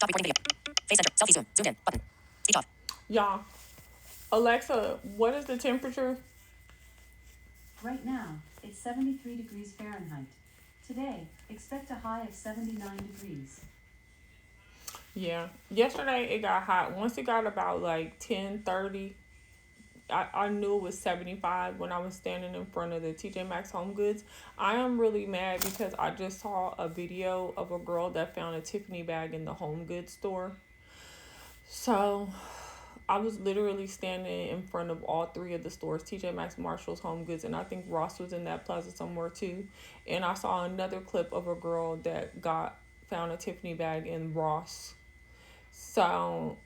Stop recording video. Face center. Selfie zoom. Zoomed in. Button. Speech off. Y'all, Alexa, what is the temperature? Right now, it's 73 degrees Fahrenheit. Today, expect a high of 79 degrees. Yeah. Yesterday it got hot. Once it got about like 10:30, I knew it was 75 when I was standing in front of the TJ Maxx Home Goods. I am really mad because I just saw a video of a girl that found a Tiffany bag in the Home Goods store. So I was literally standing in front of all three of the stores, TJ Maxx, Marshalls, Home Goods, and I think Ross was in that plaza somewhere too. And I saw another clip of a girl that found a Tiffany bag in Ross. So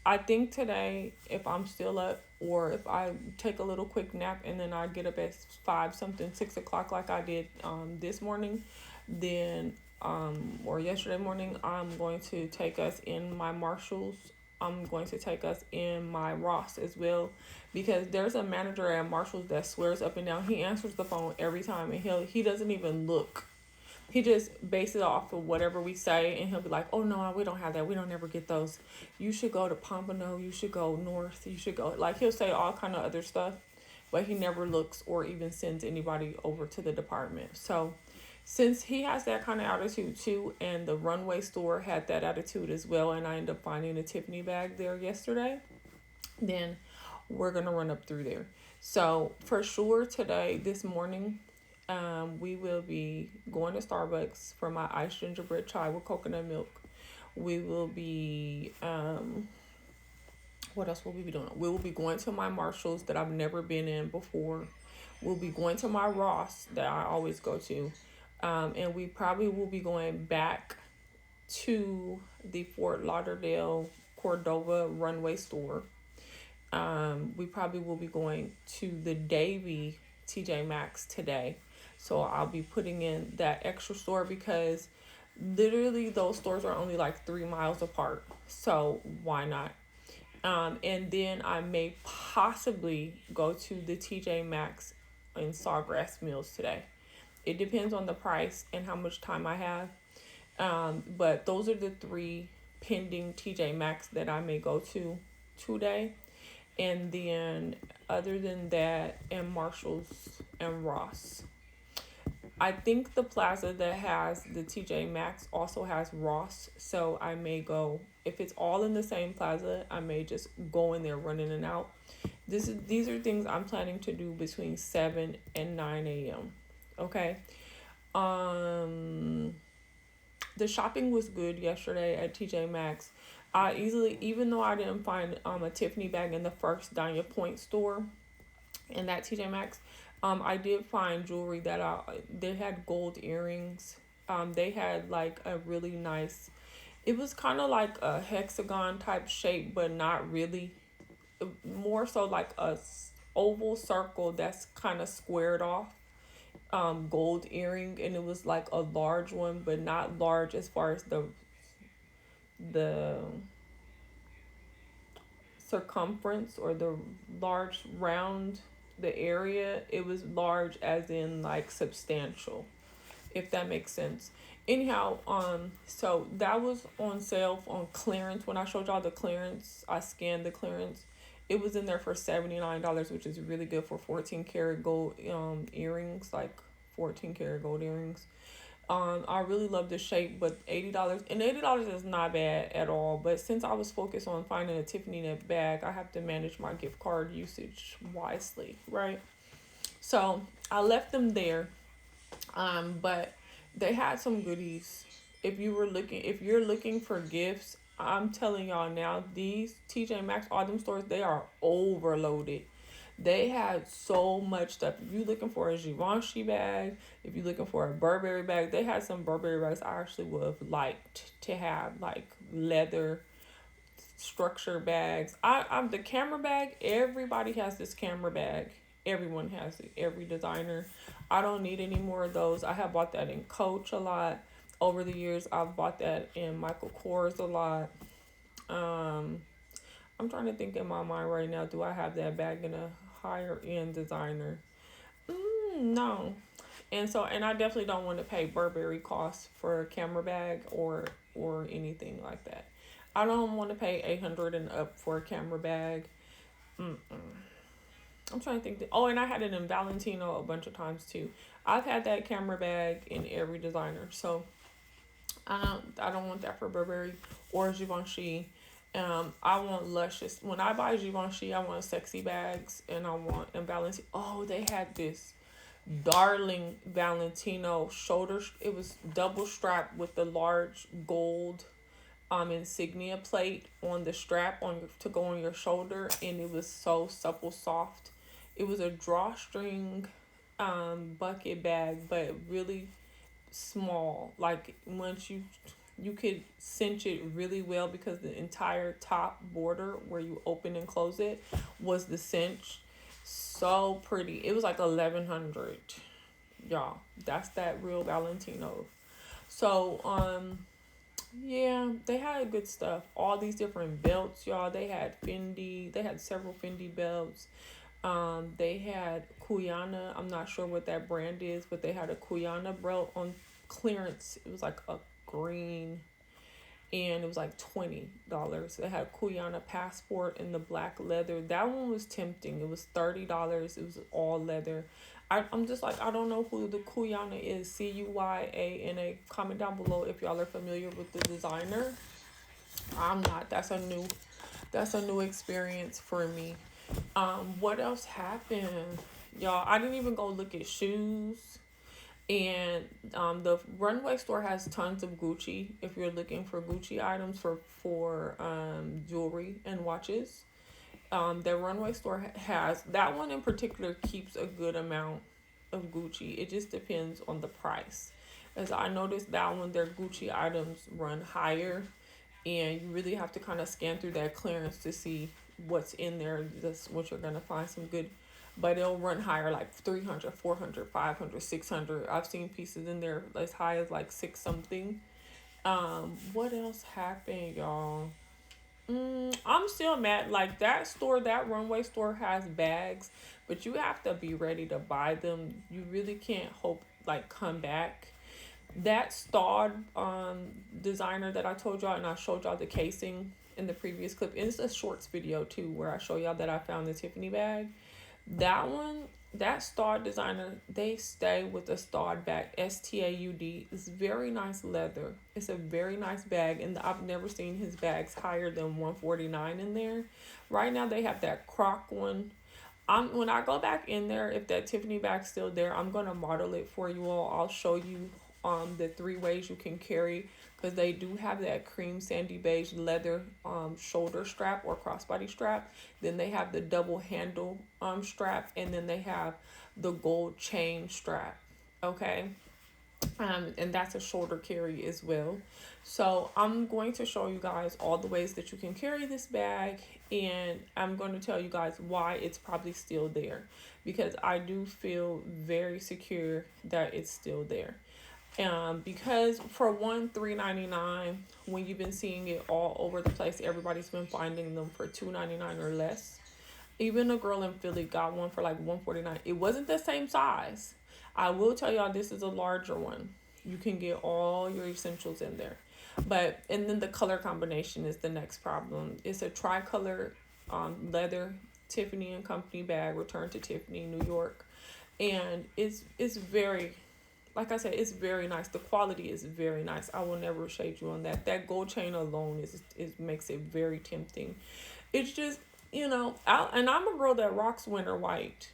I think today, if I'm still up or if I take a little quick nap and then I get up at 5 something, 6 o'clock like I did this morning, then or yesterday morning, I'm going to take us in my Marshalls. I'm going to take us in my Ross as well, because there's a manager at Marshalls that swears up and down. He answers the phone every time, and he doesn't even look. He just bases it off of whatever we say, and he'll be like, "Oh no, we don't have that. We don't ever get those. You should go to Pompano. You should go north. You should go." Like, he'll say all kind of other stuff, but he never looks or even sends anybody over to the department. So, since he has that kind of attitude too, and the Runway store had that attitude as well, and I ended up finding a Tiffany bag there yesterday, then we're gonna run up through there. So for sure today, this morning, we will be going to Starbucks for my iced gingerbread chai with coconut milk. We will be, what else will we be doing? We will be going to my Marshalls that I've never been in before. We'll be going to my Ross that I always go to. And we probably will be going back to the Fort Lauderdale Cordova Runway store. We probably will be going to the Davie TJ Maxx today. So I'll be putting in that extra store because literally those stores are only like 3 miles apart. So why not? And then I may possibly go to the TJ Maxx in Sawgrass Mills today. It depends on the price and how much time I have. But those are the 3 pending TJ Maxx that I may go to today. And then other than that, and Marshalls and Ross. I think the plaza that has the TJ Maxx also has Ross, so I may go, if it's all in the same plaza, I may just go in there, run in and out. These are things I'm planning to do between 7 and 9 a.m. Okay. The shopping was good yesterday at TJ Maxx. I easily, even though I didn't find a Tiffany bag in the first Danya Point store in that TJ Maxx, I did find jewelry that they had gold earrings. They had like a really nice, it was kind of like a hexagon type shape, but not really. More so like a oval circle that's kind of squared off. Gold earring, and it was like a large one, but not large as far as the circumference or the large round the area. It was large as in like substantial, if that makes sense. Anyhow, so that was on sale on clearance. When I showed y'all the clearance, I scanned the clearance. It was in there for $79, which is really good for 14 karat gold earrings, like 14 karat gold earrings. I really love the shape, but $80 is not bad at all. But since I was focused on finding a Tiffany net bag, I have to manage my gift card usage wisely, right? So I left them there, but they had some goodies. If you're looking for gifts, I'm telling y'all now, these TJ Maxx, all them stores, they are overloaded. They had so much stuff. If you're looking for a Givenchy bag, if you're looking for a Burberry bag, they had some Burberry bags I actually would have liked to have, like leather structure bags. I'm the camera bag. Everybody has this camera bag. Everyone has it. Every designer. I don't need any more of those. I have bought that in Coach a lot over the years. I've bought that in Michael Kors a lot. I'm trying to think in my mind right now. Do I have that bag in a higher end designer? No. And I definitely don't want to pay Burberry costs for a camera bag or anything like that. I don't want to pay 800 and up for a camera bag. Mm-mm. I'm trying to think. Oh, and I had it in Valentino a bunch of times too. I've had that camera bag in every designer, so I don't want that for Burberry or Givenchy. I want luscious. When I buy Givenchy, I want sexy bags, and I want and Valentino. Oh, they had this darling Valentino shoulder. It was double strap with the large gold insignia plate on the strap to go on your shoulder, and it was so supple, soft. It was a drawstring bucket bag, but really small. Like once you could cinch it really well because the entire top border where you open and close it was the cinch. So pretty. It was like 1100. Y'all, that's that real Valentino. So yeah, they had good stuff. All these different belts, y'all. They had Fendi. They had several Fendi belts. They had Kuyana. I'm not sure what that brand is, but they had a Kuyana belt on clearance. It was like a green, and it was like $20. They had Kuyana passport in the black leather. That one was tempting. It was $30. It was all leather. I'm just like, I don't know who the Kuyana is. Cuyana. Comment down below if y'all are familiar with the designer. I'm not. That's a new experience for me. What else happened? Y'all, I didn't even go look at shoes. And the Runway store has tons of Gucci if you're looking for Gucci items for jewelry and watches. The Runway store has that one in particular keeps a good amount of Gucci. It just depends on the price. As I noticed that one, their Gucci items run higher, and you really have to kind of scan through that clearance to see what's in there. That's what you're gonna find some good, but it'll run higher like 300, 400, 500, 600. I've seen pieces in there as high as like six something. What else happened, y'all? I'm still mad. Like that store, that Runway store has bags, but you have to be ready to buy them. You really can't hope like come back. That Staud designer that I told y'all, and I showed y'all the casing in the previous clip. And it's a shorts video too where I show y'all that I found the Tiffany bag. That one, that Staud designer, they stay with the Staud bag, Staud. It's very nice leather. It's a very nice bag, and I've never seen his bags higher than 149 in there. Right now they have that croc one. When I go back in there, if that Tiffany bag's still there, I'm gonna model it for you all. I'll show you the three ways you can carry, because they do have that cream sandy beige leather shoulder strap or crossbody strap. Then they have the double handle strap, and then they have the gold chain strap. Okay. And that's a shoulder carry as well. So I'm going to show you guys all the ways that you can carry this bag, and I'm going to tell you guys why it's probably still there, because I do feel very secure that it's still there. Because for $3.99, when you've been seeing it all over the place, everybody's been finding them for $2.99 or less. Even a girl in Philly got one for like $149. It wasn't the same size. I will tell y'all this is a larger one. You can get all your essentials in there. And then the color combination is the next problem. It's a tricolor leather Tiffany and Company bag, returned to Tiffany, New York. And it's very, like I said, it's very nice. The quality is very nice. I will never shade you on that. That gold chain alone is makes it very tempting. It's just, and I'm a girl that rocks winter white.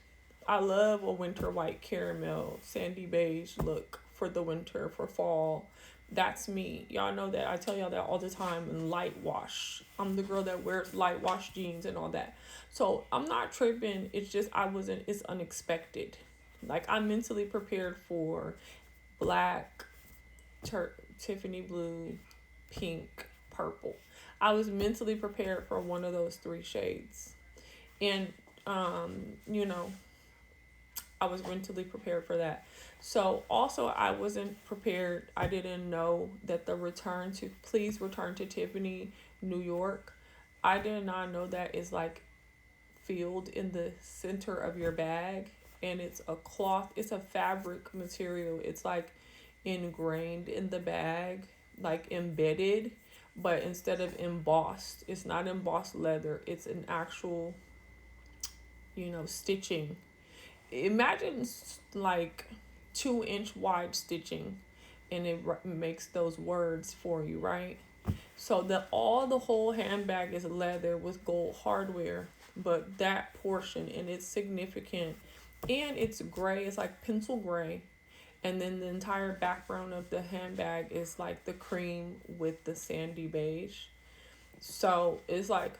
I love a winter white caramel, sandy beige look for the winter, for fall. That's me. Y'all know that. I tell y'all that all the time. And light wash. I'm the girl that wears light wash jeans and all that. So I'm not tripping. It's just it's unexpected. Like I'm mentally prepared for black, Tiffany blue, pink, purple. I was mentally prepared for one of those three shades. And, you know, I was mentally prepared for that. So also I wasn't prepared. I didn't know that the please return to Tiffany, New York. I did not know that is like filled in the center of your bag. and it's a cloth, it's a fabric material. It's like ingrained in the bag, like embedded, but instead of embossed, it's not embossed leather, it's an actual, stitching. Imagine like 2-inch wide stitching, and it makes those words for you, right? So the whole handbag is leather with gold hardware, but that portion, and it's significant, and it's gray. It's like pencil gray, and then the entire background of the handbag is like the cream with the sandy beige. So it's like,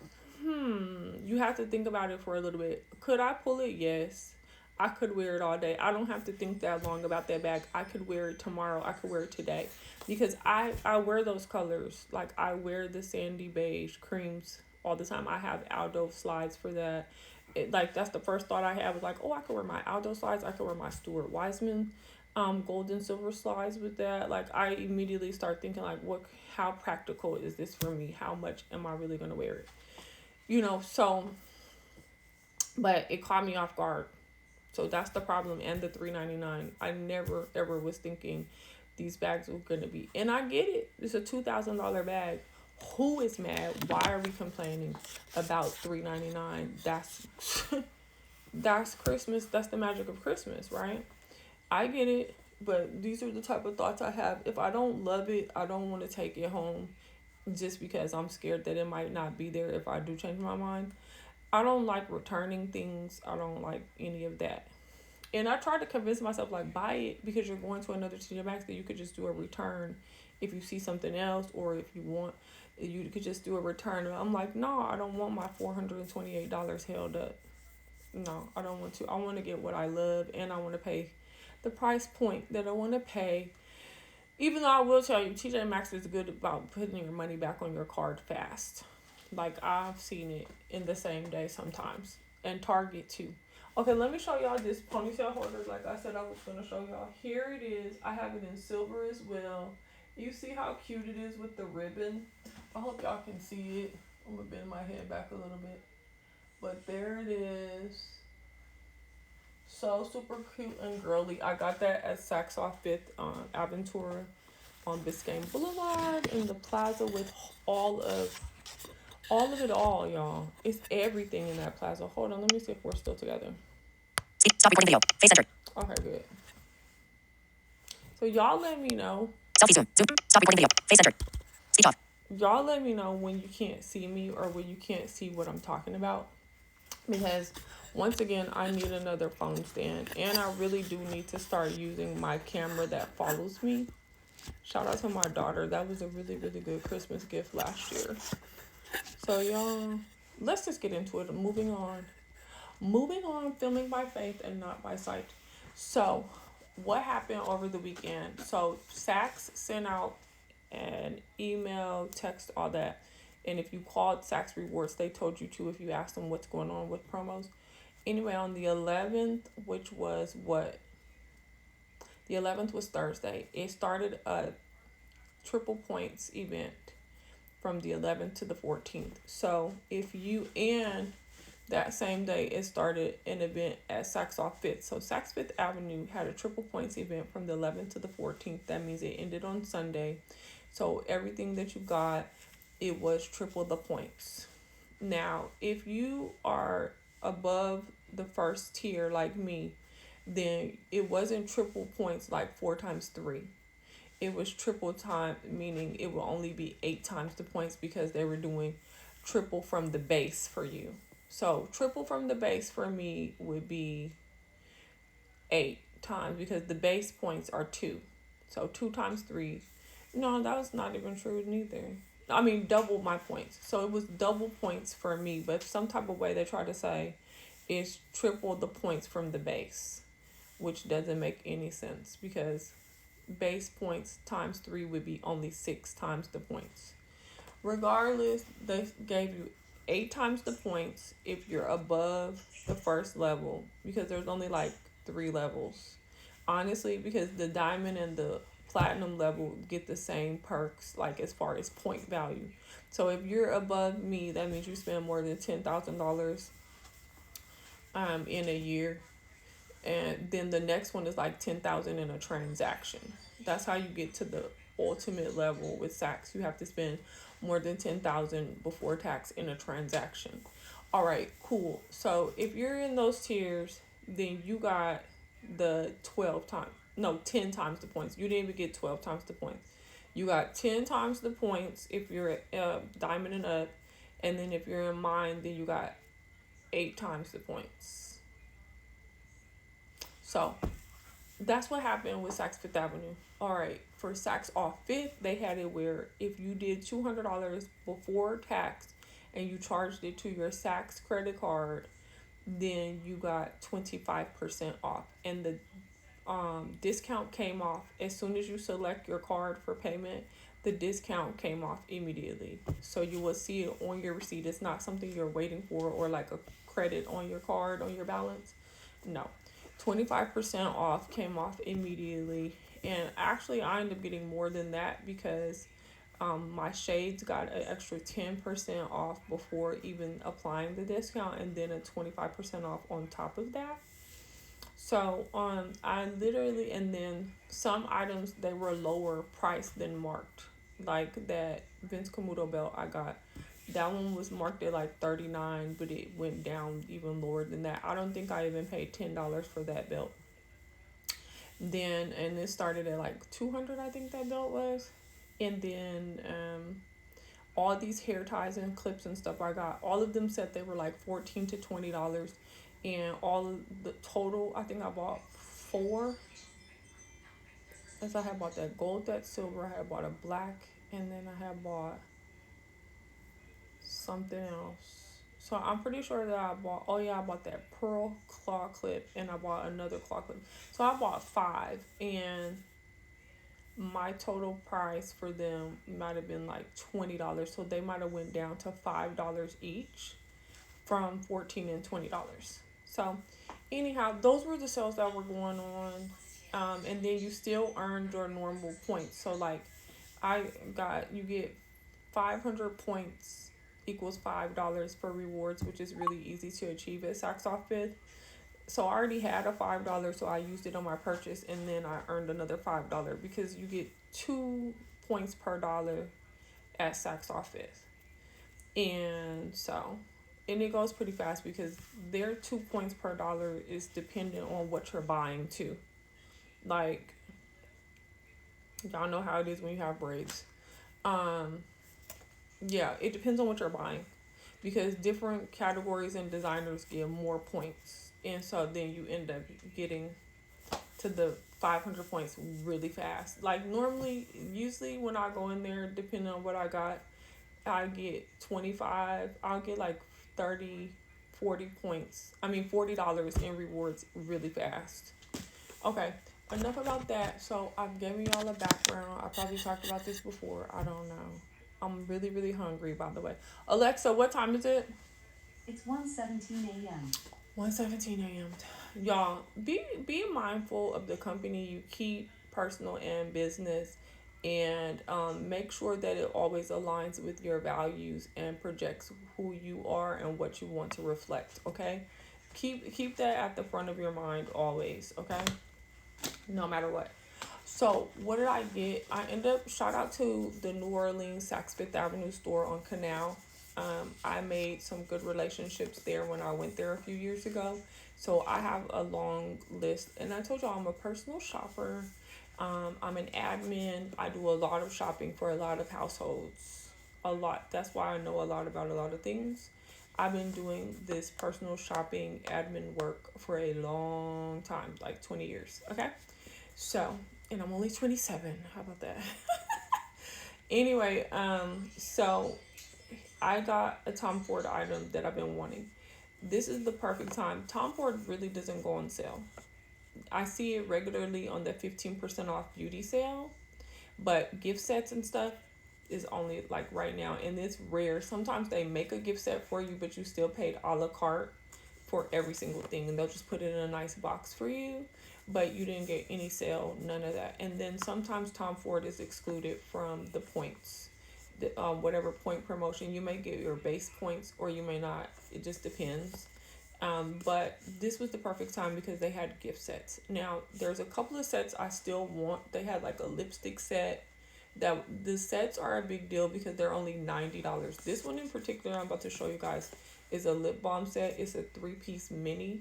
you have to think about it for a little bit. Could I pull it? Yes. I could wear it all day. I don't have to think that long about that bag. I could wear it tomorrow. I could wear it today. Because I wear those colors. Like, I wear the sandy beige creams all the time. I have Aldo slides for that. That's the first thought I had was like, oh, I could wear my Aldo slides. I could wear my Stuart Weitzman gold and silver slides with that. Like, I immediately start thinking like, how practical is this for me? How much am I really going to wear it? So, but it caught me off guard. So that's the problem, and the $3.99. I never ever was thinking these bags were gonna be, and I get it. It's a $2,000 bag. Who is mad? Why are we complaining about $3.99? That's Christmas. That's the magic of Christmas, right? I get it, but these are the type of thoughts I have. If I don't love it, I don't want to take it home, just because I'm scared that it might not be there if I do change my mind. I don't like returning things. I don't like any of that. And I tried to convince myself, like, buy it because you're going to another TJ Maxx, that you could just do a return if you see something else, or if you want, you could just do a return. And I'm like, no, I don't want my $428 held up. No, I don't want to. I want to get what I love, and I want to pay the price point that I want to pay. Even though I will tell you, TJ Maxx is good about putting your money back on your card fast. Like, I've seen it in the same day sometimes. And Target too. Okay, let me show y'all this ponytail holder. Like I said I was going to show y'all. Here it is. I have it in silver as well. You see how cute it is with the ribbon? I hope y'all can see it. I'm going to bend my head back a little bit. But there it is. So super cute and girly. I got that at Saks Off 5th Aventura on Biscayne Boulevard in the plaza with all of it all, y'all. It's everything in that plaza. Hold on, let me see if we're still together. Stop recording video. Face center. Okay, good. So y'all let me know. Selfie zoom. Zoom. Stop recording video. Face center. Speech off. Y'all let me know when you can't see me or when you can't see what I'm talking about. Because once again, I need another phone stand. And I really do need to start using my camera that follows me. Shout out to my daughter. That was a really, really good Christmas gift last year. So y'all, let's just get into it. Moving on, filming by faith and not by sight. So what happened over the weekend? So Saks sent out an email, text, all that. And if you called Saks Rewards, they told you to if you asked them what's going on with promos. Anyway, on the 11th, which was what? The 11th was Thursday. It started a triple points event from the 11th to the 14th. So if you, and that same day, it started an event at Saks Off 5th. So Saks 5th Avenue had a triple points event from the 11th to the 14th. That means it ended on Sunday. So everything that you got, it was triple the points. Now, if you are above the first tier like me, then it wasn't triple points like 4 times 3. It was triple time, meaning it will only be 8 times the points because they were doing triple from the base for you. So triple from the base for me would be 8 times because the base points are 2. So 2 times 3. No, that was not even true neither. I mean, double my points. So it was double points for me, but some type of way they try to say is triple the points from the base, which doesn't make any sense because base points times 3 would be only 6 times the points. Regardless, they gave you 8 times the points if you're above the first level, because there's only like 3 levels. Honestly, because the diamond and the platinum level get the same perks, like as far as point value. So if you're above me, that means you spend more than $10,000 in a year. And then the next one is like 10,000 in a transaction. That's how you get to the ultimate level with Saks. You have to spend more than 10,000 before tax in a transaction. All right, cool. So if you're in those tiers, then you got the 12 times, no, 10 times the points. You didn't even get 12 times the points. You got 10 times the points if you're at diamond and up. And then if you're in mine, then you got 8 times the points. So that's what happened with Saks Fifth Avenue. All right, for Saks Off Fifth, they had it where if you did $200 before tax and you charged it to your Saks credit card, then you got 25% off. And the discount came off as soon as you select your card for payment. The discount came off immediately. So you will see it on your receipt. It's not something you're waiting for or like a credit on your card on your balance. No. 25% off came off immediately. And actually, I ended up getting more than that because my shades got an extra 10% off before even applying the discount, and then a 25% off on top of that. So I literally, and then some items they were lower priced than marked, like that Vince Camuto belt I got. That one was marked at like 39, but it went down even lower than that. I don't think I even paid $10 for that belt. Then and it started at like 200, I think that belt was. And then all these hair ties and clips and stuff I got, all of them said they were like $14 to $20, and all of the total, I think I bought four. As I had bought that gold, that silver, I had bought a black, and then I had bought something else. So I'm pretty sure that I bought, oh yeah, I bought that pearl claw clip, and I bought another claw clip. So I bought five, and my total price for them might have been like $20. So they might have went down to $5 each from 14 and $20. So anyhow, those were the sales that were going on. And then you still earned your normal points. So like you get 500 points equals $5 for rewards, which is really easy to achieve at Saks Off Fifth. So I already had a $5, so I used it on my purchase, and then I earned another $5 because you get 2 points per dollar at Saks Off Fifth. And so, and it goes pretty fast because their 2 points per dollar is dependent on what you're buying too. Like, y'all know how it is when you have braids. Um, yeah, it depends on what you're buying because different categories and designers get more points. And so then you end up getting to the 500 points really fast. Like normally, usually when I go in there, depending on what I got, I get 25, I'll get like 30, 40 points. I mean, $40 in rewards really fast. Okay, enough about that. So I've given y'all a background. I probably talked about this before. I don't know. I'm really, really hungry, by the way. Alexa, what time is it? It's 1:17 a.m. 1:17 a.m. Y'all, be mindful of the company you keep, personal and business, and make sure that it always aligns with your values and projects who you are and what you want to reflect. Okay, keep that at the front of your mind always. Okay, no matter what. So what did I get? I end up shout out to the New Orleans Saks Fifth Avenue store on Canal. I made some good relationships there when I went there a few years ago. So I have a long list, and I told y'all I'm a personal shopper. I'm an admin. I do a lot of shopping for a lot of households. A lot. That's why I know a lot about a lot of things. I've been doing this personal shopping admin work for a long time, like 20 years. Okay. So, and I'm only 27. How about that? Anyway, so I got a Tom Ford item that I've been wanting. This is the perfect time. Tom Ford really doesn't go on sale. I see it regularly on the 15% off beauty sale, but gift sets and stuff is only like right now, and it's rare. Sometimes they make a gift set for you, but you still paid a la carte for every single thing, and they'll just put it in a nice box for you, but you didn't get any sale, none of that. And then sometimes Tom Ford is excluded from the points, whatever point promotion. You may get your base points or you may not. It just depends. But this was the perfect time because they had gift sets. Now, there's a couple of sets I still want. They had like a lipstick set. That the sets are a big deal because they're only $90. This one in particular I'm about to show you guys is a lip balm set. It's a 3-piece mini.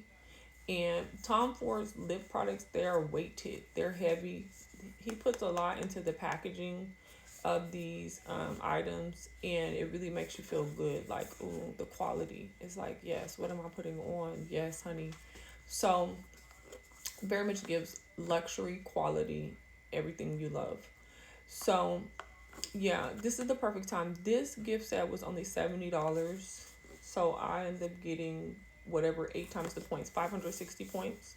And Tom Ford's lip products, they are weighted. They're heavy. He puts a lot into the packaging of these items, and it really makes you feel good. Like, ooh, the quality is like, yes, what am I putting on? Yes, honey. So very much gives luxury quality, everything you love. So yeah, this is the perfect time. This gift set was only $70. So I ended up getting whatever 8 times the points, 560 points.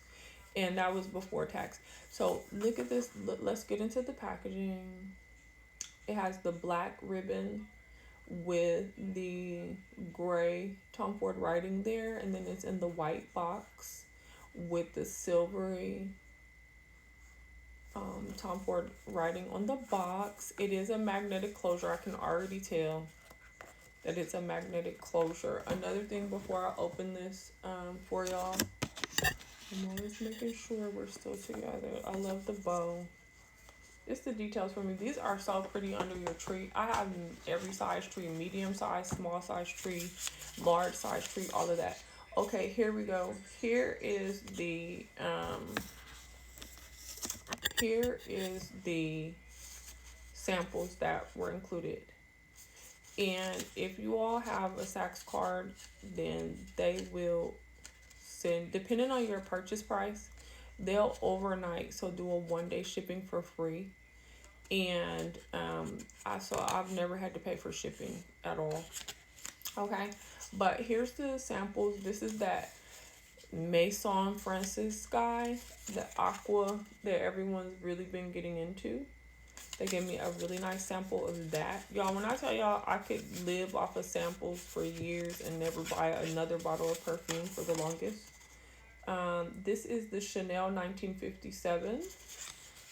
And that was before tax. So look at this. Let's get into the packaging. It has the black ribbon with the gray Tom Ford writing there, and then it's in the white box with the silvery Tom Ford writing on the box. It is a magnetic closure. I can already tell that it's a magnetic closure. Another thing before I open this for y'all, I'm always making sure we're still together. I love the bow. It's the details for me. These are so pretty under your tree. I have every size tree, medium size, small size tree, large size tree, all of that. Okay, here we go. Here is the samples that were included. And if you all have a Saks card, then they will send, depending on your purchase price, they'll overnight, so do a 1-day shipping for free. And I've never had to pay for shipping at all. Okay, but here's the samples. This is that Maison Francis guy, the aqua that everyone's really been getting into. They gave me a really nice sample of that. Y'all, when I tell y'all I could live off of samples for years and never buy another bottle of perfume for the longest. This is the Chanel 1957.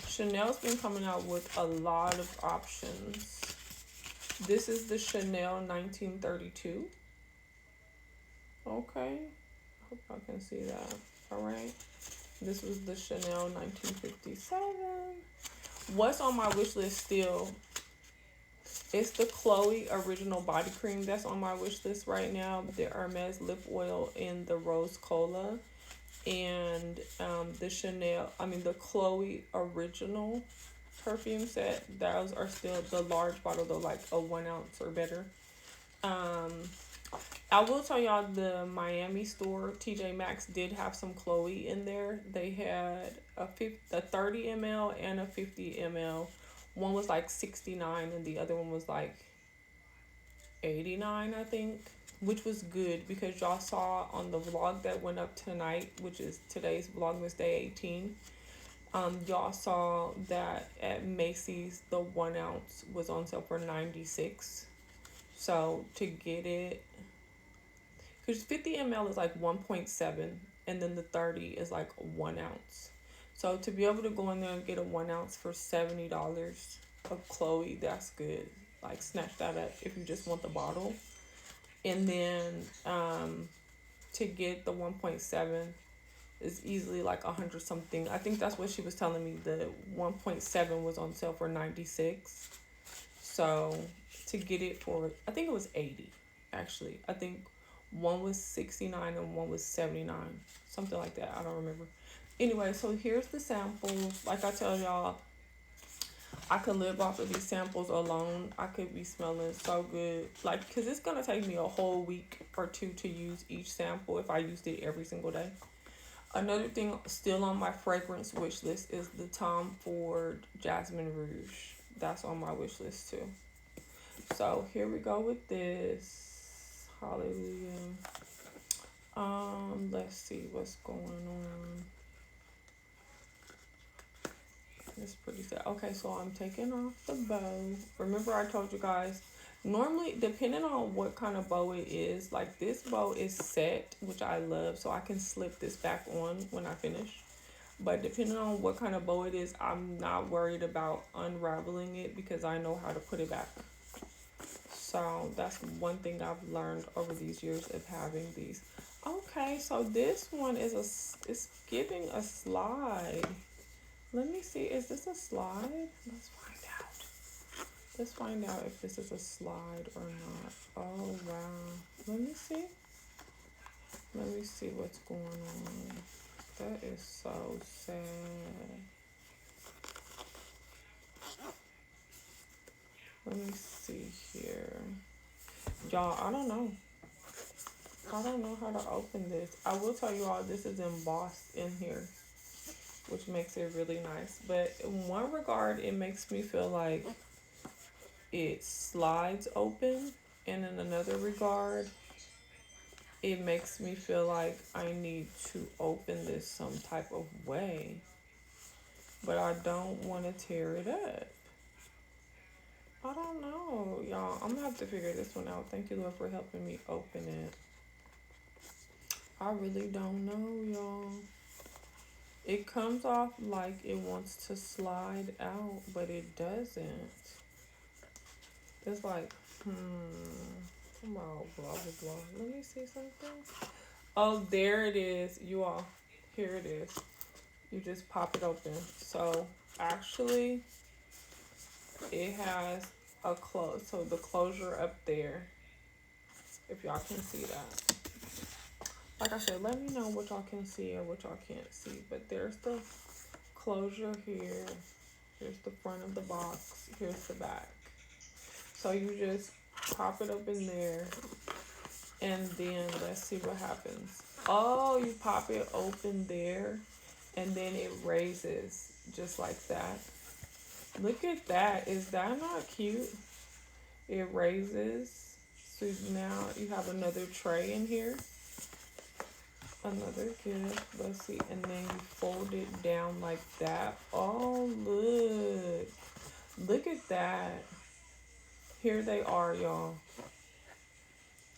Chanel's been coming out with a lot of options. This is the Chanel 1932. Okay, I hope y'all can see that. All right. This was the Chanel 1957. What's on my wish list still? It's the Chloe Original Body Cream that's on my wish list right now. The Hermes Lip Oil in the Rose Cola. And the Chloe Original perfume set. Those are still the large bottle though, like a 1 ounce or better. I will tell y'all the Miami store, TJ Maxx, did have some Chloe in there. They had a 30 ml and a 50 ml. One was like 69 and the other one was like 89, I think, which was good because y'all saw on the vlog that went up tonight, which is today's Vlogmas Day 18. Y'all saw that at Macy's the 1 ounce was on sale for $96. So to get it, because 50 ml is like 1.7, and then the 30 is like 1 ounce. So to be able to go in there and get a 1 ounce for $70 of Chloe, that's good. Like, snatch that up if you just want the bottle. And then to get the 1.7 is easily like 100 something. I think that's what she was telling me. The 1.7 was on sale for $96. So to get it for, I think it was 80 actually. I think one was 69 and one was 79, something like that. I don't remember. Anyway, so here's the samples. Like I tell y'all, I could live off of these samples alone. I could be smelling so good. Like, because it's going to take me a whole week or two to use each sample if I used it every single day. Another thing still on my fragrance wish list is the Tom Ford Jasmine Rouge. That's on my wish list too. So here we go with this. Hallelujah. Let's see what's going on. It's pretty sad. Okay, so I'm taking off the bow. Remember I told you guys, normally, depending on what kind of bow it is, like this bow is set, which I love, so I can slip this back on when I finish. But depending on what kind of bow it is, I'm not worried about unraveling it because I know how to put it back. So that's one thing I've learned over these years of having these. Okay, so this one is it's giving a slide. Let me see, is this a slide? Let's find out. Let's find out if this is a slide or not. Oh wow. Let me see. Let me see what's going on. That is so sad. Let me see here. Y'all, I don't know. I don't know how to open this. I will tell you all this is embossed in here, which makes it really nice. But in one regard, it makes me feel like it slides open. And in another regard, it makes me feel like I need to open this some type of way. But I don't want to tear it up. I don't know, y'all. I'm gonna have to figure this one out. Thank you, Lord, for helping me open it. I really don't know, y'all. It comes off like it wants to slide out, but it doesn't. It's like, come on, blah, blah, blah. Let me see something. Oh, there it is, you all. Here it is. You just pop it open. So, actually, it has a close. So, the closure up there, if y'all can see that. Like I said, let me know what y'all can see or what y'all can't see. But there's the closure here. Here's the front of the box. Here's the back. So you just pop it up in there. And then let's see what happens. Oh, you pop it open there. And then it raises just like that. Look at that. Is that not cute? It raises. So now you have another tray in here. Another gift. Let's see. And then you fold it down like that. Oh, look. Look at that. Here they are, y'all.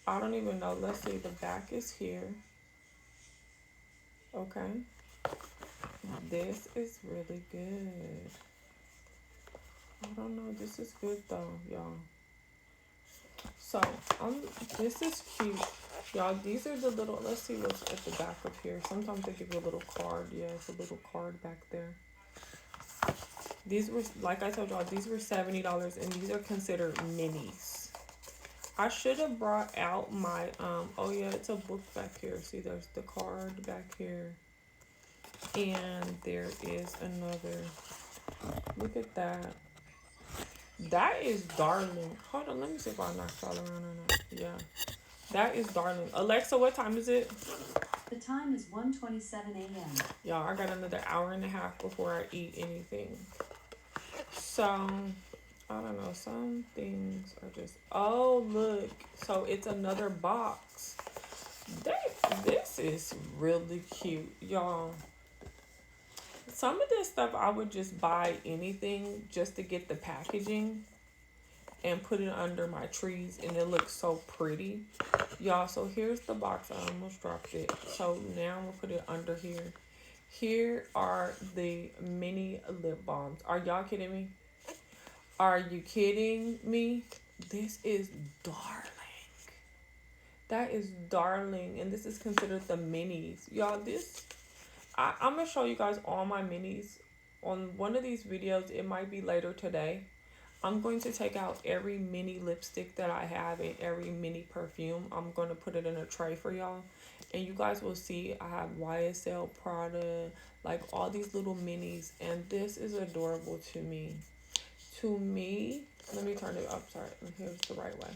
I don't even know. Let's see. The back is here. Okay. This is really good. I don't know. This is good though, y'all. So, this is cute. Y'all, these are the little, let's see what's at the back of here. Sometimes they give you a little card. Yeah, it's a little card back there. These were, like I told y'all, these were $70 and these are considered minis. I should have brought out my, oh yeah, it's a book back here. See, there's the card back here. And there is another. Look at that. That is darling. Hold on, let me see if I knocked all around or not. Yeah. That is darling. Alexa, what time is it? The time is 1:27 a.m. Y'all, I got another hour and a half before I eat anything. So, I don't know. Some things are just... Oh, look. So, it's another box. This is really cute, y'all. Some of this stuff I would just buy anything just to get the packaging and put it under my trees and it looks so pretty. Y'all, so here's the box. I almost dropped it. So now I'm going to put it under here. Here are the mini lip balms. Are y'all kidding me? Are you kidding me? This is darling. That is darling. And this is considered the minis. Y'all, I'm going to show you guys all my minis on one of these videos. It might be later today. I'm going to take out every mini lipstick that I have and every mini perfume. I'm going to put it in a tray for y'all. And you guys will see I have YSL, Prada, like all these little minis. And this is adorable to me. To me, let me turn it up. Sorry, here's the right way.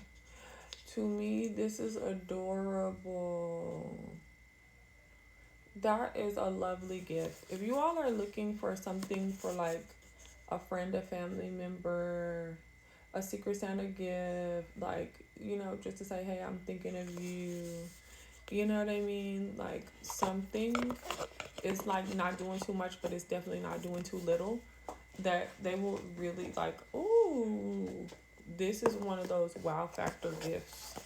To me, this is adorable. That is a lovely gift. If you all are looking for something for like a friend, a family member, a Secret Santa gift, like, you know, just to say, hey, I'm thinking of you. You know what I mean? Like, something is like not doing too much, but it's definitely not doing too little. That they will really like, ooh, this is one of those wow factor gifts.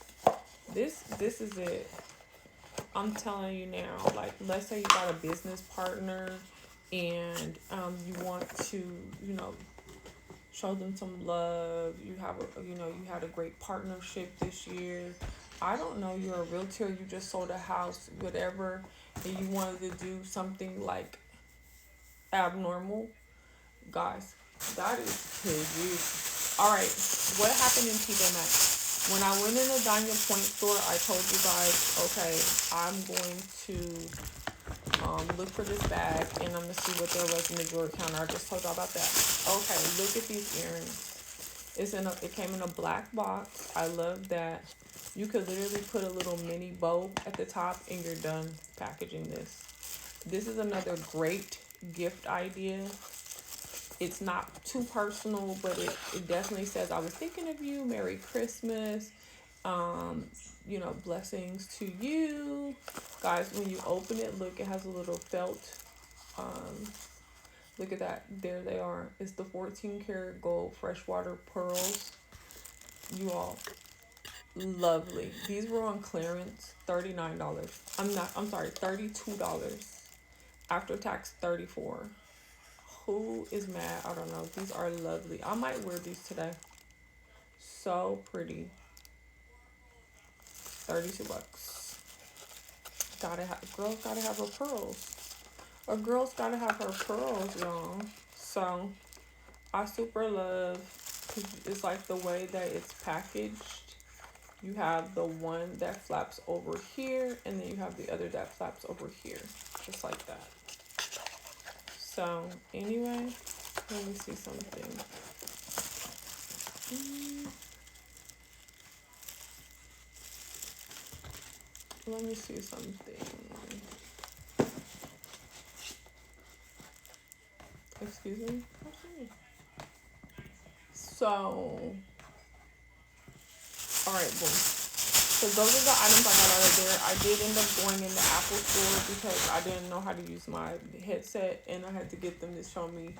This is it. I'm telling you now, like, let's say you got a business partner and you want to, you know, show them some love. You have you had a great partnership this year. I don't know, you're a realtor, you just sold a house, whatever, and you wanted to do something like abnormal, guys, that is crazy. All right, what happened in TJ Maxx? When I went in the Danya Point store, I told you guys, okay, I'm going to look for this bag and I'm gonna see what there was in the jewelry counter. I just told y'all about that. Okay, look at these earrings. It came in a black box. I love that. You could literally put a little mini bow at the top and you're done packaging this. This is another great gift idea. It's not too personal, but it definitely says I was thinking of you. Merry Christmas. Um, blessings to you. Guys, when you open it, look, it has a little felt. Um, Look at that. There they are. It's the 14 karat gold freshwater pearls. You all, lovely. These were on clearance, $39. I'm sorry, $32. After tax, 34. Who is mad? I don't know. These are lovely. I might wear these today. So pretty. 32 bucks. Girls gotta have her pearls. A girl's gotta have her pearls, y'all. So I super love, it's like the way that it's packaged. You have the one that flaps over here, and then you have the other that flaps over here, just like that. So anyway, let me see something. Let me see something. Excuse me. So, all right, boom. So those are the items I got out of there. I did end up going in the Apple store because I didn't know how to use my headset, and I had to get them to show me.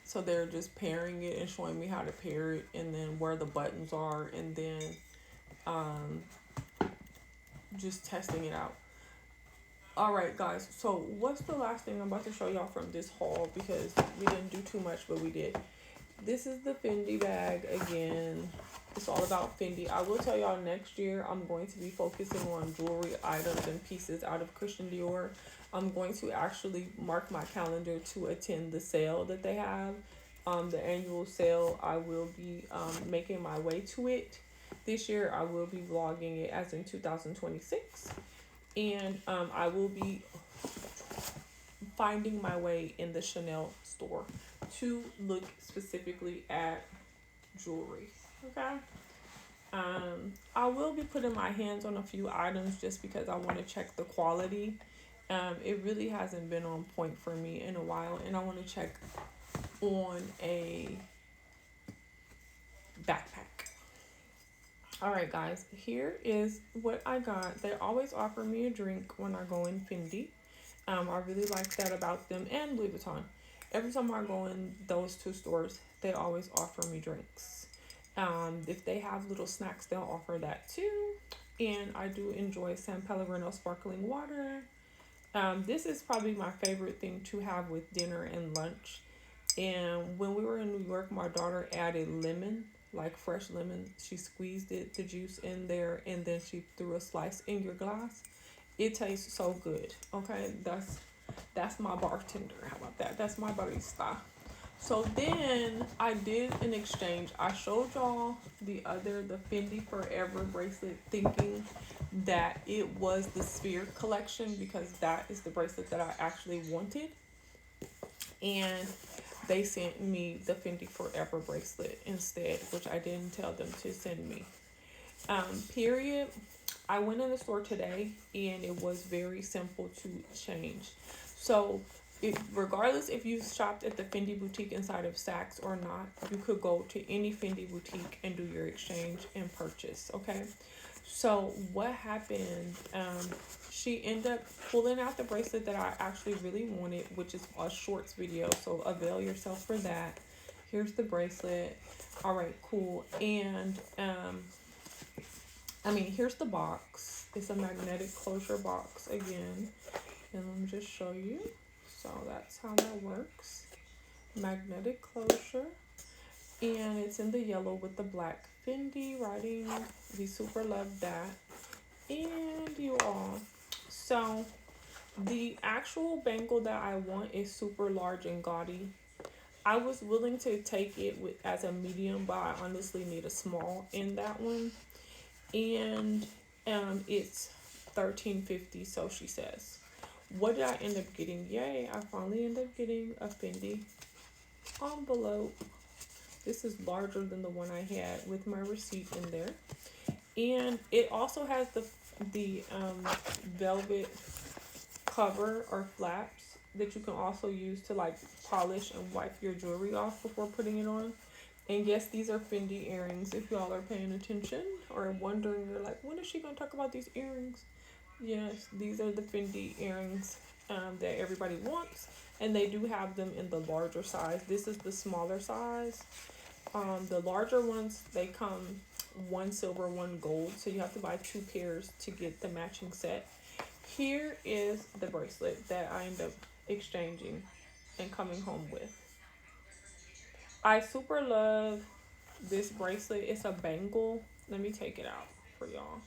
So they're just pairing it and showing me how to pair it, and then where the buttons are, and then just testing it out. All right, guys. So what's the last thing I'm about to show y'all from this haul, because we didn't do too much, but we did. This is the Fendi bag again. It's all about Fendi. I will tell y'all, next year I'm going to be focusing on jewelry items and pieces out of Christian Dior. I'm going to actually mark my calendar to attend the sale that they have. The annual sale. I will be making my way to it. This year I will be vlogging it as in 2026. And I will be finding my way in the Chanel store to look specifically at jewelry. Okay. I will be putting my hands on a few items just because I want to check the quality. It really hasn't been on point for me in a while, and I want to check on a backpack. All right, guys, here is what I got. They always offer me a drink when I go in Fendi. I really like that about them, and Louis Vuitton. Every time I go in those two stores, they always offer me drinks. If they have little snacks, they'll offer that too. And I do enjoy San Pellegrino sparkling water. This is probably my favorite thing to have with dinner and lunch. And when we were in New York, my daughter added lemon, like fresh lemon. She squeezed it, the juice in there, and then she threw a slice in your glass. It tastes so good. Okay, that's my bartender. How about that? That's my barista. So then I did an exchange. I showed y'all the Fendi Forever bracelet, thinking that it was the Sphere collection because that is the bracelet that I actually wanted. And they sent me the Fendi Forever bracelet instead, which I didn't tell them to send me. Period. I went in the store today and it was very simple to change. So regardless if you shopped at the Fendi boutique inside of Saks or not, you could go to any Fendi boutique and do your exchange and purchase. Okay. So what happened? She ended up pulling out the bracelet that I actually really wanted, which is a shorts video. So avail yourself for that. Here's the bracelet. All right, cool. And here's the box. It's a magnetic closure box again. And let me just show you. So that's how that works. Magnetic closure. And it's in the yellow with the black Fendi writing. We super love that. And you all. So the actual bangle that I want is super large and gaudy. I was willing to take it with as a medium, but I honestly need a small in that one. And it's 13.50, so she says. What did I end up getting? Yay, I finally ended up getting a Fendi envelope. This is larger than the one I had with my receipt in there. And it also has the velvet cover or flaps that you can also use to like polish and wipe your jewelry off before putting it on. And yes, these are Fendi earrings. If y'all are paying attention or wondering, you're like, when is she gonna talk about these earrings? Yes, these are the Fendi earrings that everybody wants, and they do have them in the larger size. This is the smaller size. The larger ones, they come one silver, one gold, so you have to buy two pairs to get the matching set. Here is the bracelet that I end up exchanging and coming home with. I super love this bracelet. It's a bangle. Let me take it out for y'all.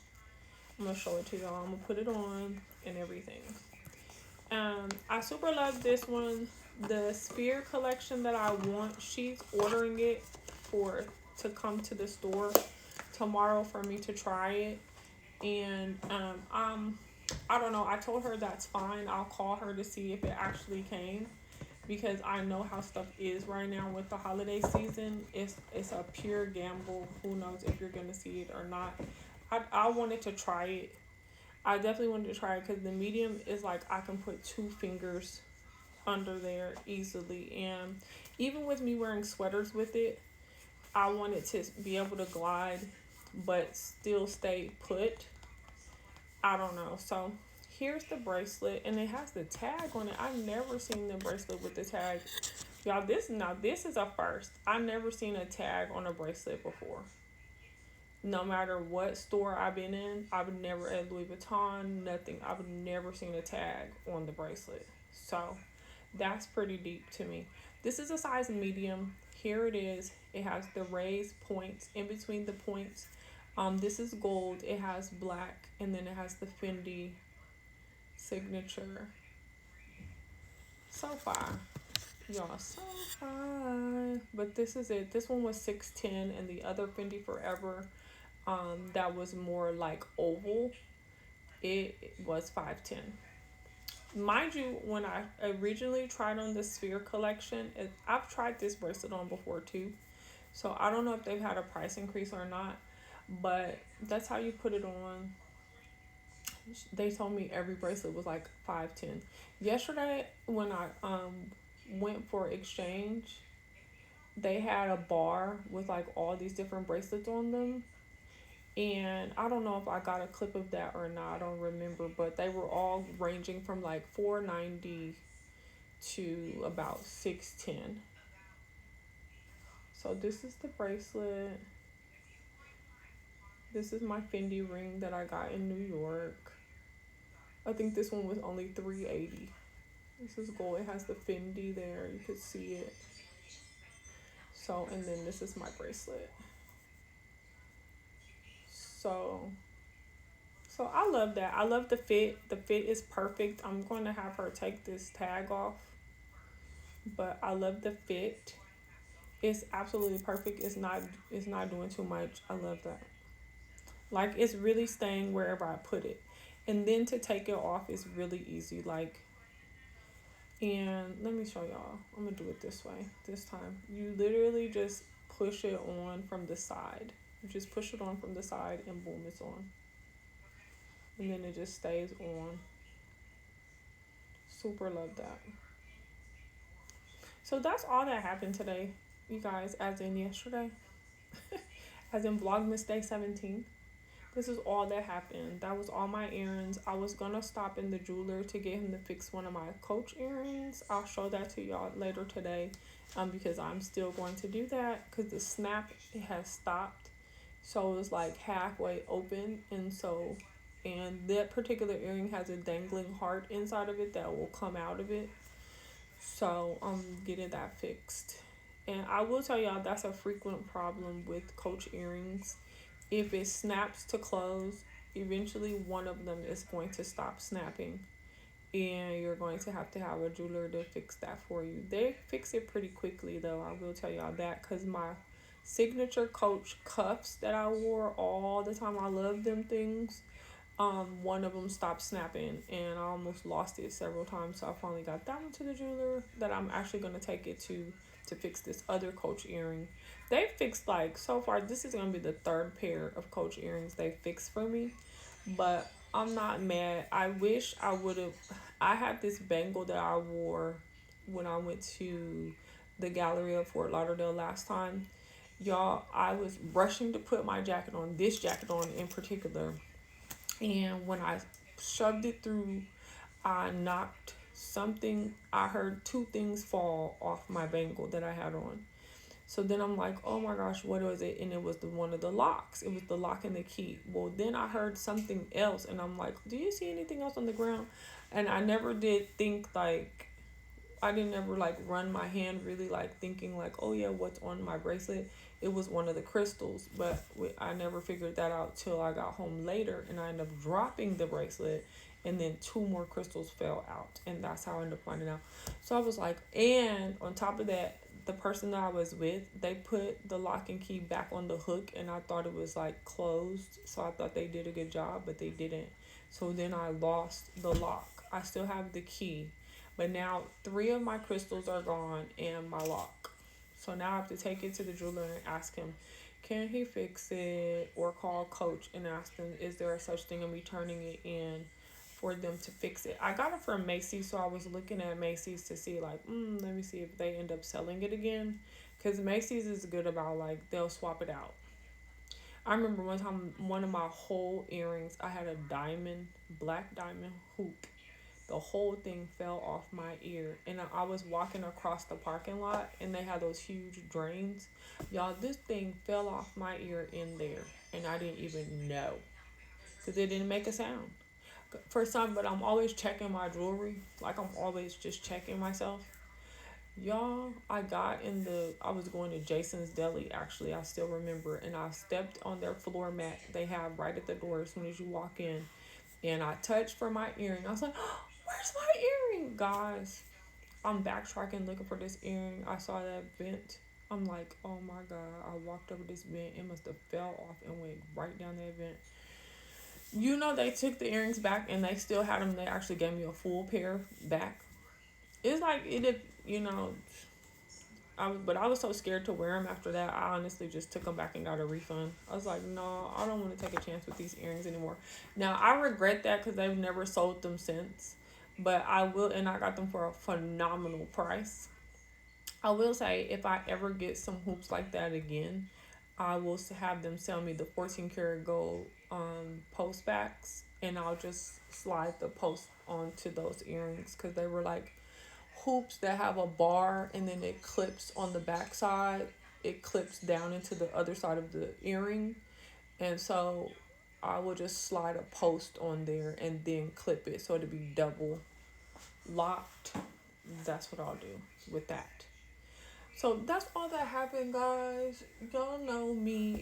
I'm gonna show it to y'all. I'm gonna put it on and everything. I super love this one. The sphere collection that I want, she's ordering it for to come to the store tomorrow for me to try it. And I don't know. I told her that's fine. I'll call her to see if it actually came because I know how stuff is right now with the holiday season. It's a pure gamble. Who knows if you're gonna see it or not. I wanted to try it. I definitely wanted to try it because the medium is like I can put two fingers under there easily, and even with me wearing sweaters with it, I wanted to be able to glide but still stay put. I don't know. So here's the bracelet, and it has the tag on it. I've never seen the bracelet with the tag. Y'all, this is a first. I've never seen a tag on a bracelet before. No matter what store I've been in, I've never at Louis Vuitton, nothing. I've never seen a tag on the bracelet. So that's pretty deep to me. This is a size medium. Here it is. It has the raised points in between the points. This is gold. It has black, and then it has the Fendi signature. So far, y'all, so far. But this is it. This one was 610, and the other Fendi Forever, that was more like oval. It was 510. Mind you, when I originally tried on the Sphere collection, I've tried this bracelet on before too. So I don't know if they've had a price increase or not, but that's how you put it on. They told me every bracelet was like 510. Yesterday when I went for exchange, they had a bar with like all these different bracelets on them. And I don't know if I got a clip of that or not. I don't remember, but they were all ranging from like 490 to about 610. So this is the bracelet. This is my Fendi ring that I got in New York. I think this one was only 380. This is gold. It has the Fendi there. You could see it. So, and then this is my bracelet. So, so I love that. I love the fit. The fit is perfect. I'm going to have her take this tag off. But I love the fit. It's absolutely perfect. It's not doing too much. I love that. Like it's really staying wherever I put it. And then to take it off is really easy. Like, and let me show y'all. I'm gonna do it this way this time. You literally just push it on from the side. You just push it on from the side and boom, it's on. And then it just stays on. Super love that. So that's all that happened today, you guys, as in yesterday. As in Vlogmas Day 17. This is all that happened. That was all my errands. I was gonna stop in the jeweler to get him to fix one of my Coach earrings. I'll show that to y'all later today, because I'm still going to do that because the snap has stopped, so it was like halfway open, and that particular earring has a dangling heart inside of it that will come out of it. So I'm getting that fixed. And I will tell y'all that's a frequent problem with Coach earrings. If it snaps to close, eventually one of them is going to stop snapping, and you're going to have a jeweler to fix that for you. They fix it pretty quickly though, I will tell y'all that, because my signature Coach cuffs that I wore all the time, I love them things. One of them stopped snapping and I almost lost it several times, so I finally got that one to the jeweler that I'm actually going to take it to fix this other Coach earring. They fixed, like, so far this is going to be the third pair of Coach earrings they fixed for me, but I'm not mad. I wish I would have. I had this bangle that I wore when I went to the gallery of Fort Lauderdale last time. Y'all, I was rushing to put my jacket on, this jacket on in particular, and when I shoved it through, I knocked something. I heard two things fall off my bangle that I had on. So then I'm like, oh my gosh, what was it? And it was the one of the locks. It was the lock and the key. Well, then I heard something else, and I'm like, do you see anything else on the ground? And I never did think, like, I didn't ever like run my hand really like thinking like, oh yeah, what's on my bracelet? It was one of the crystals, but I never figured that out till I got home later, and I ended up dropping the bracelet, and then two more crystals fell out, and that's how I ended up finding out. So I was like, and on top of that, the person that I was with, they put the lock and key back on the hook, and I thought it was like closed, so I thought they did a good job, but they didn't. So then I lost the lock. I still have the key, but now three of my crystals are gone and my lock. So now I have to take it to the jeweler and ask him, can he fix it? Or call Coach and ask them, is there a such thing, and me turning it in for them to fix it. I got it from Macy's, so I was looking at Macy's to see, like, let me see if they end up selling it again. Because Macy's is good about, like, they'll swap it out. I remember one time, one of my whole earrings, I had a diamond, black diamond hoop. The whole thing fell off my ear, and I was walking across the parking lot, and they had those huge drains. Y'all, this thing fell off my ear in there, and I didn't even know because it didn't make a sound for some. But I'm always checking my jewelry, like I'm always just checking myself. Y'all, I was going to Jason's Deli, actually, I still remember, and I stepped on their floor mat they have right at the door as soon as you walk in, and I touched for my earring. I was like, oh, where's my earring? Guys, I'm backtracking looking for this earring. I saw that vent. I'm like, oh my God, I walked over this vent. It must have fell off and went right down that vent. You know, they took the earrings back and they still had them. They actually gave me a full pair back. It's like, you know, but I was so scared to wear them after that. I honestly just took them back and got a refund. I was like, no, I don't want to take a chance with these earrings anymore. Now, I regret that because they've never sold them since. But I will, and I got them for a phenomenal price. I will say, if I ever get some hoops like that again, I will have them sell me the 14 karat gold post backs, and I'll just slide the post onto those earrings because they were like hoops that have a bar, and then it clips on the back side. It clips down into the other side of the earring, and so I will just slide a post on there and then clip it so it'll be double locked. That's what I'll do with that. So that's all that happened, guys. Y'all know me.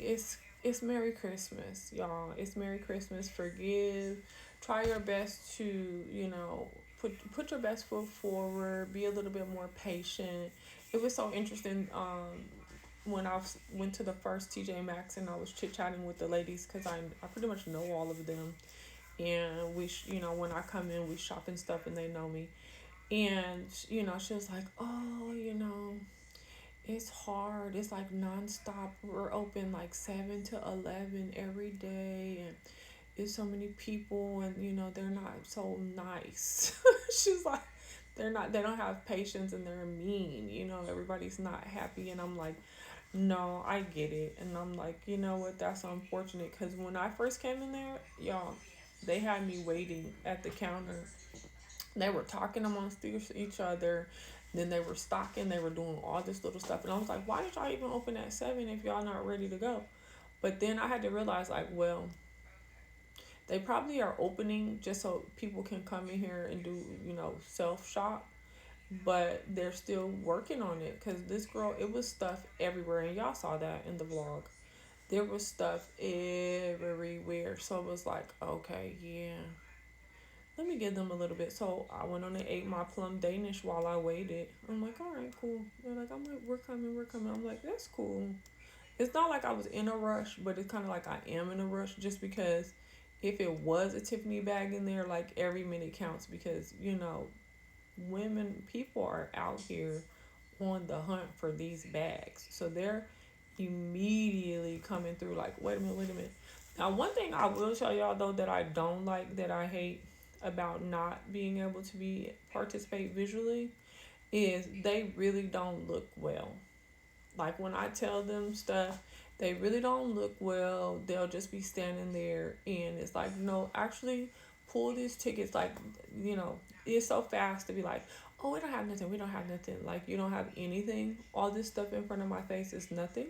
It's Merry Christmas, y'all. It's Merry Christmas. Forgive. Try your best to, put your best foot forward. Be a little bit more patient. It was so interesting. When went to the first TJ Maxx, and I was chit chatting with the ladies because I pretty much know all of them, and when I come in, we shop and stuff, and they know me. And she was like, oh, it's hard. It's like nonstop. We're open like 7 to 11 every day, and it's so many people, and they're not so nice. She's like, they don't have patience, and they're mean. Everybody's not happy, and I'm like, no, I get it. And I'm like, you know what? That's unfortunate, because when I first came in there, y'all, they had me waiting at the counter. They were talking amongst each other. Then they were stocking. They were doing all this little stuff. And I was like, why did y'all even open at 7 if y'all not ready to go? But then I had to realize, like, well, they probably are opening just so people can come in here and do, self shop. But they're still working on it, because this girl, it was stuff everywhere. And y'all saw that in the vlog. there was stuff everywhere. So it was like, okay, yeah, let me give them a little bit. So I went on and ate my plum Danish while I waited. I'm like, all right, cool. They're like, I'm like, we're coming, we're coming. I'm like, that's cool. It's not like I was in a rush, but it's kind of like I am in a rush just because if it was a Tiffany bag in there, like every minute counts because, women, people are out here on the hunt for these bags. So they're immediately coming through like, wait a minute, wait a minute. Now, one thing I will tell y'all though that I don't like, that I hate about not being able to be participate visually is they really don't look well. Like when I tell them stuff, they really don't look well. They'll just be standing there, and it's like, no, actually, pull these tickets. Like, it's so fast to be like, oh, we don't have nothing. We don't have nothing. Like, you don't have anything. All this stuff in front of my face is nothing.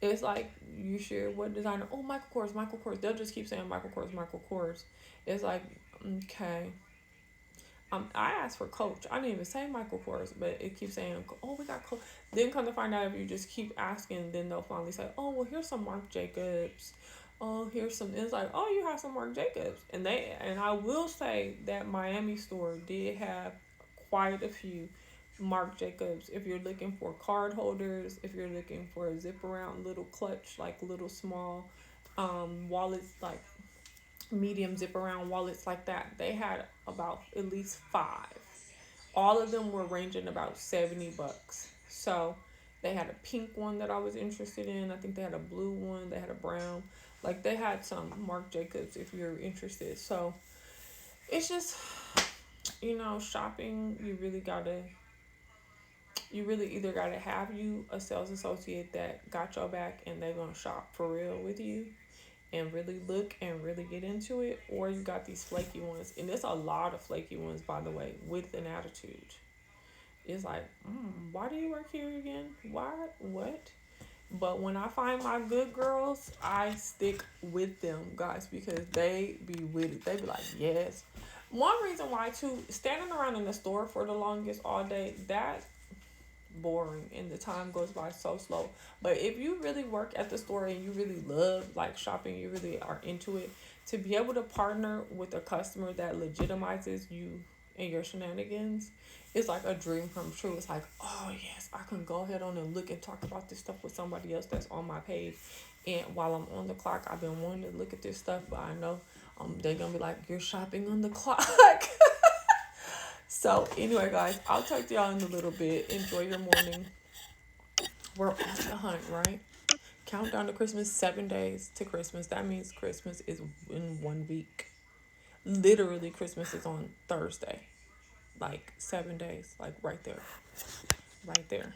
It's like, you share what designer? Oh, Michael Kors, Michael Kors. They'll just keep saying Michael Kors, Michael Kors. It's like, okay, I asked for Coach. I didn't even say Michael Kors, but it keeps saying, "Oh, we got Coach." Then come to find out, if you just keep asking, then they'll finally say, "Oh, well, here's some Marc Jacobs. Oh, here's some." It's like, "Oh, you have some Marc Jacobs," and I will say that Miami store did have quite a few Marc Jacobs. If you're looking for card holders, if you're looking for a zip around little clutch, like little small wallets, like medium zip around wallets like that, they had about at least five. All of them were ranging about $70. So they had a pink one that I was interested in. I think they had a blue one. They had a brown. Like they had some Marc Jacobs if you're interested. So it's just, shopping. You really either gotta have you a sales associate that got your back and they're gonna shop for real with you and really look and really get into it, or you got these flaky ones, and there's a lot of flaky ones, by the way, with an attitude. It's like, why do you work here again? Why? What? But when I find my good girls, I stick with them, guys, because they be with it. They be like, yes. One reason why, too, standing around in the store for the longest all day, that boring and the time goes by so slow. But if you really work at the store and you really love like shopping, you really are into it, to be able to partner with a customer that legitimizes you and your shenanigans, it's like a dream come true. It's like, oh yes, I can go ahead on and look and talk about this stuff with somebody else that's on my page. And while I'm on the clock, I've been wanting to look at this stuff, but I know they're gonna be like, you're shopping on the clock. So anyway, guys, I'll talk to y'all in a little bit. Enjoy your morning. We're on the hunt, right? Countdown to Christmas, 7 days to Christmas. That means Christmas is in 1 week. Literally, Christmas is on Thursday. Like 7 days, like right there. Right there.